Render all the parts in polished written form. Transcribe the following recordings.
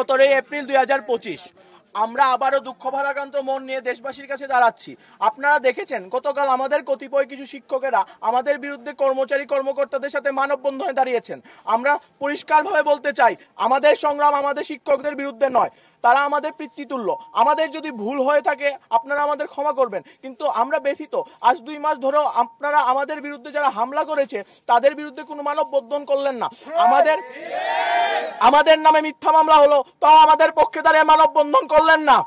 17 April 2025 আমরা আবারও দুঃখ ভারাক্রান্ত মন নিয়ে দেশবাসীর কাছে দাঁড়াচ্ছি। আপনারা দেখেছেন গতকাল আমাদের কতিপয় কিছু শিক্ষকেরা আমাদের বিরুদ্ধে কর্মচারী কর্মকর্তাদের সাথে মানববন্ধনে দাঁড়িয়েছেন। আমরা পরিষ্কারভাবে বলতে চাই, আমাদের সংগ্রাম আমাদের শিক্ষকদের বিরুদ্ধে নয়, তারা আমাদের পিতৃতুল্য। আমাদের যদি ভুল হয়ে থাকে আপনারা আমাদের ক্ষমা করবেন, কিন্তু আমরা ব্যথিত। আজ 2 মাস ধরেও আপনারা আমাদের বিরুদ্ধে যারা হামলা করেছে তাদের বিরুদ্ধে কোনো মানববন্ধন করলেন না। আমাদের নামে মিথ্যা মামলা হলো, তাও আমাদের পক্ষে দাঁড়িয়ে মানববন্ধন করলেন না।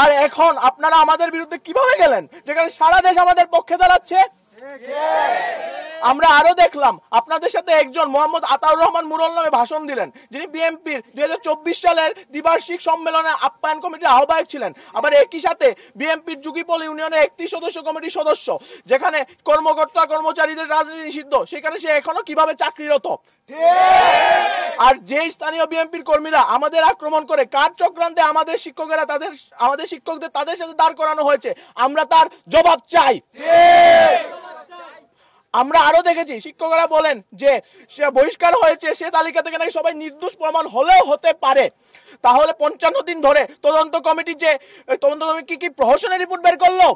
আর এখন আপনারা আমাদের বিরুদ্ধে কিভাবে গেলেন, যেখানে সারা দেশ আমাদের পক্ষে দাঁড়াচ্ছে? আমরা আরো দেখলাম আপনাদের সাথে একজন মোহাম্মদ আতাউর রহমান মুরল নামে ভাষণ দিলেন, যিনি বিএনপির 2024 সালের দ্বিবার্ষিক সম্মেলনে আপ্যায়ন কমিটির আহ্বায়ক ছিলেন। আবার একই সাথে বিএনপির যুগীপল ইউনিয়নের 31 সদস্য কমিটির সদস্য, যেখানে কর্মকর্তা কর্মচারীদের রাজনীতি নিষিদ্ধ, সেখানে সে এখনো কিভাবে চাকরিরত। আর যে স্থানীয় বিএনপির কর্মীরা আমাদের আক্রমণ করে কার চক্রান্তে আমাদের শিক্ষকদের তাদের সাথে দাঁড় করানো হয়েছে, আমরা তার জবাব চাই। আমরা আরো দেখেছি শিক্ষকরা বলেন যে সে বহিষ্কার হয়েছে, সে তালিকা থেকে নাকি সবাই নির্দোষ প্রমাণ হলেও হতে পারে। তাহলে 55 দিন ধরে তদন্ত কমিটি কি প্রহসনের রিপোর্ট বের করলো?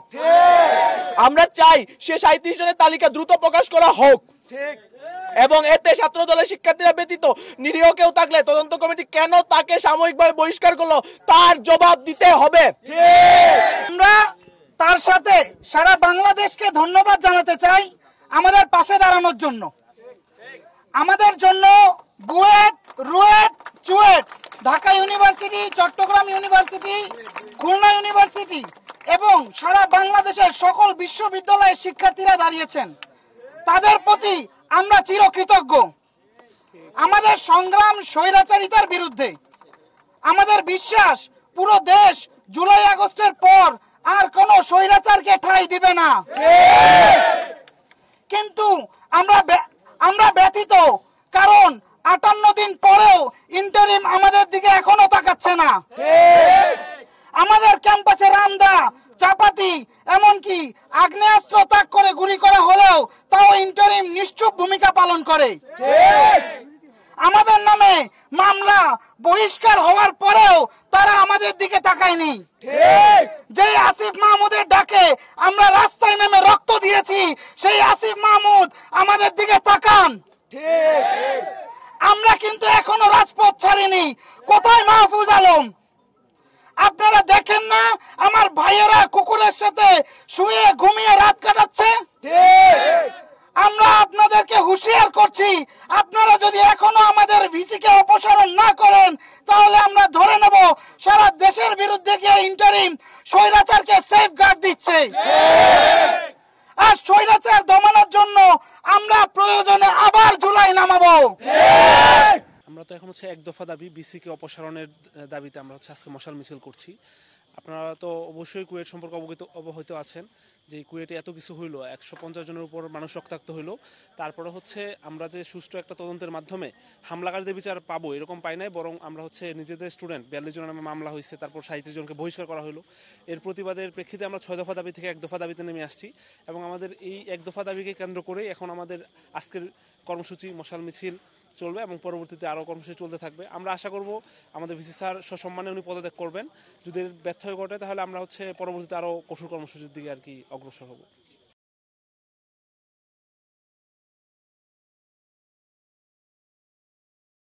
আমরা চাই সে 37 জনের তালিকা দ্রুত প্রকাশ করা হোক, এবং এতে ছাত্র দলের শিক্ষার্থীরা ব্যতীত নিরীহ কেউ থাকলে তদন্ত কমিটি কেন তাকে সাময়িকভাবে বহিষ্কার করলো তার জবাব দিতে হবে। আমরা তার সাথে সারা বাংলাদেশকে ধন্যবাদ জানাতে চাই আমাদের পাশে দাঁড়ানোর জন্য। আমাদের জন্য BUET, RUET, CUET, Dhaka university, Chattogram university, Khulna university এবং সারা বাংলাদেশের সকল বিশ্ববিদ্যালয়ের শিক্ষার্থীরা দাঁড়িয়েছেন। তাদের প্রতি আমরা চিরকৃতজ্ঞ। আমাদের সংগ্রাম স্বৈরাচারিতার বিরুদ্ধে। আমাদের বিশ্বাস পুরো দেশ জুলাই আগস্টের পর আর কোন স্বৈরাচারকে ঠাঁই দিবে না। কিন্তু আমরা ব্যথিত, কারণ 58 দিন পরেও ইন্টারিম আমাদের দিকে এখনো তাকাচ্ছে না। আমাদের ক্যাম্পাসে রামদা, চাপাতি, এমনকি আগ্নেয়াস্ত্র তাক করে গুলি করা হলেও তাও ইন্টারিম নিশ্চুপ ভূমিকা পালন করে। আমাদের নামে মামলা বহিষ্কার হওয়ার পরেও তারা আমাদের দিকে তাকায়নি। যে আসিফ মাহমুদের ডাকে আমরা রাস্তায় নেমে রক্ত দিয়েছি, সেই আসিফ মাহমুদ আমাদের দিকে তাকান। আমরা কিন্তু এখনো রাজপথ ছাড়িনি। কোথায় মাহফুজ আলম? আপনারা দেখেন না আমার ভাইয়েরা কুকুরের সাথে শুয়ে ঘুমিয়ে রাত কাটাচ্ছে? আমরা আপনাদেরকে হুঁশিয়ার করছি, আপনারা যদি এখনো আমাদের ভিসিকে অপসারণ না করেন তাহলে আমরা ধরে নেব সারা দেশের বিরুদ্ধে গিয়ে ইন্টারিম স্বৈরাচারকে সেফগার্ড দিচ্ছে। আর স্বৈরাচার দমানোর জন্য আমরা প্রয়োজনে আবার জুলাই নামাবো। আমরা তো এখন এক দফা দাবি বিসিকে অপসারণের দাবিতে আমরা আজকে মশাল মিছিল করছি। আপনারা তো অবশ্যই কুয়েট সম্পর্কে অবহিত আছেন যে কুয়েটে এত কিছু হইলো, 150 জনের উপর মানুষ রক্তাক্ত হইলো, তারপরে আমরা যে সুষ্ঠু একটা তদন্তের মাধ্যমে হামলাকারীদের বিচার পাবো এরকম পাই নাই, বরং আমরা নিজেদের স্টুডেন্ট 42 জনের নামে মামলা হয়েছে, তারপর 37 জনকে বহিষ্কার করা হলো। এর প্রতিবাদের প্রেক্ষিতে আমরা 6 দফা দাবি থেকে 1 দফা দাবিতে নেমে আসছি, এবং আমাদের এই 1 দফা দাবিকে কেন্দ্র করে এখন আমাদের আজকের কর্মসূচি মশাল মিছিল চলবে এবং পরবর্তীতে আরও কর্মসূচি চলতে থাকবে। আমরা আশা করব আমাদের ভিসি স্যার সসম্মানে উনি পদত্যাগ করবেন। যদি ব্যর্থ হয়ে ঘটে তাহলে আমরা পরবর্তীতে আরও কঠোর কর্মসূচির দিকে অগ্রসর হব।